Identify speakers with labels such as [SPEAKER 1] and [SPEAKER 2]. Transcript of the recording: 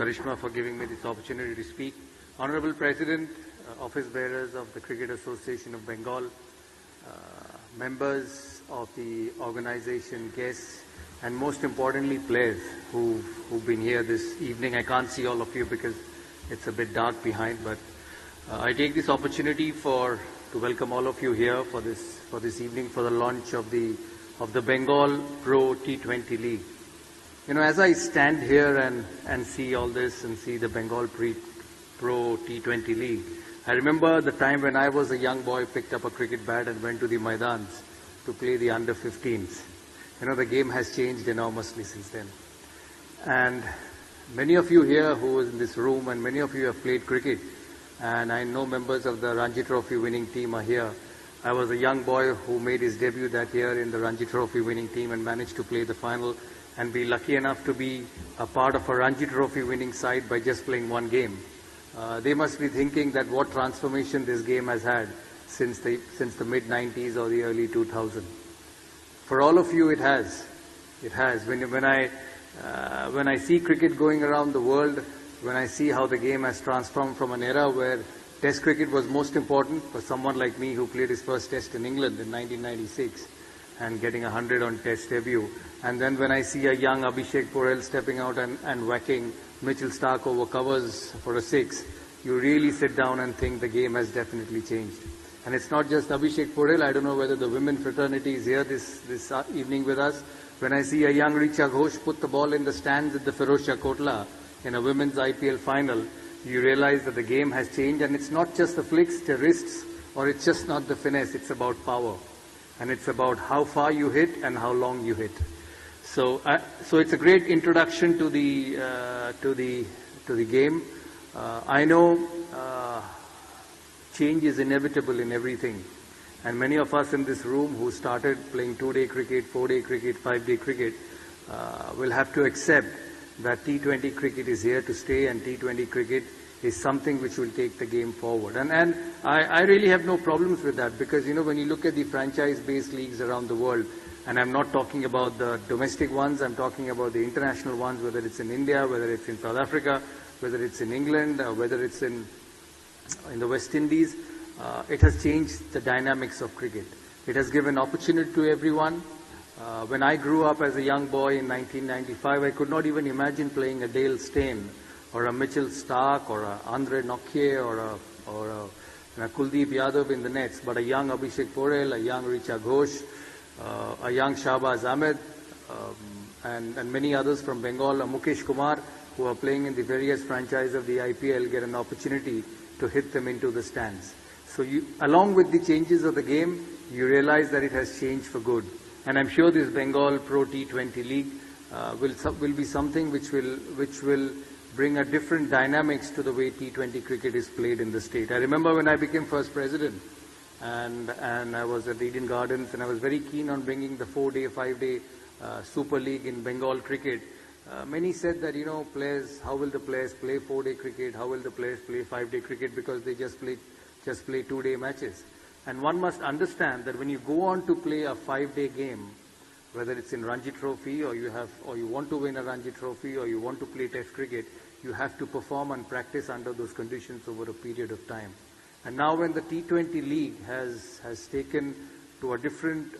[SPEAKER 1] Karishma, for giving me this opportunity to speak. Honorable President, Office Bearers of the Cricket Association of Bengal, members of the organization, guests, and most importantly players who've been here this evening. I can't see all of you because it's a bit dark behind, but I take this opportunity to welcome all of you here for this evening for the launch of the Bengal Pro T20 League. You know, as I stand here and see all this and see the Bengal Pro T20 League, I remember the time when I was a young boy, picked up a cricket bat and went to the Maidans to play the under-15s. You know, the game has changed enormously since then. And many of you here who is in this room, and many of you have played cricket, and I know members of the Ranji Trophy winning team are here. I was a young boy who made his debut that year in the Ranji Trophy winning team and managed to play the final and be lucky enough to be a part of a Ranji Trophy winning side by just playing one game. They must be thinking that what transformation this game has had since the mid-90s or the early 2000s. For all of you, it has. It has. When I see cricket going around the world, when I see how the game has transformed from an era where Test cricket was most important for someone like me who played his first Test in England in 1996 and getting 100 on Test debut. And then when I see a young Abhishek Porel stepping out and whacking Mitchell Starc over covers for a 6, you really sit down and think the game has definitely changed. And it's not just Abhishek Porel. I don't know whether the women fraternity is here this evening with us. When I see a young Richa Ghosh put the ball in the stands at the Firozshah Kotla in a women's IPL final, you realize that the game has changed, and it's not just the flicks, the wrists, or it's just not the finesse. It's about power, and it's about how far you hit and how long you hit. So it's a great introduction to the game. I know change is inevitable in everything, and many of us in this room who started playing 2-day cricket, 4-day cricket, 5-day cricket will have to accept that T20 cricket is here to stay, and T20 cricket is something which will take the game forward. And I really have no problems with that, because, you know, when you look at the franchise-based leagues around the world, and I'm not talking about the domestic ones, I'm talking about the international ones, whether it's in India, whether it's in South Africa, whether it's in England, whether it's in the West Indies, it has changed the dynamics of cricket. It has given opportunity to everyone. When I grew up as a young boy in 1995, I could not even imagine playing a Dale Steyn or a Mitchell Starc or a Andre Nokia or a Kuldeep Yadav in the nets, but a young Abhishek Porel, a young Richa Ghosh, a young Shahbaz Ahmed, and many others from Bengal, Mukesh Kumar, who are playing in the various franchises of the IPL, get an opportunity to hit them into the stands. So along with the changes of the game, you realize that it has changed for good. And I'm sure this Bengal Pro T20 League will be something which will bring a different dynamics to the way T20 cricket is played in the state. I remember when I became first president, and I was at Eden Gardens, and I was very keen on bringing the 4-day, 5-day Super League in Bengal cricket. Many said that, you know, how will the players play 4-day cricket? How will the players play 5-day cricket? Because they just play 2-day matches. And one must understand that when you go on to play a 5-day game, whether it's in Ranji Trophy or you want to win a Ranji Trophy or you want to play Test cricket, you have to perform and practice under those conditions over a period of time. And now when the T20 League has taken to a different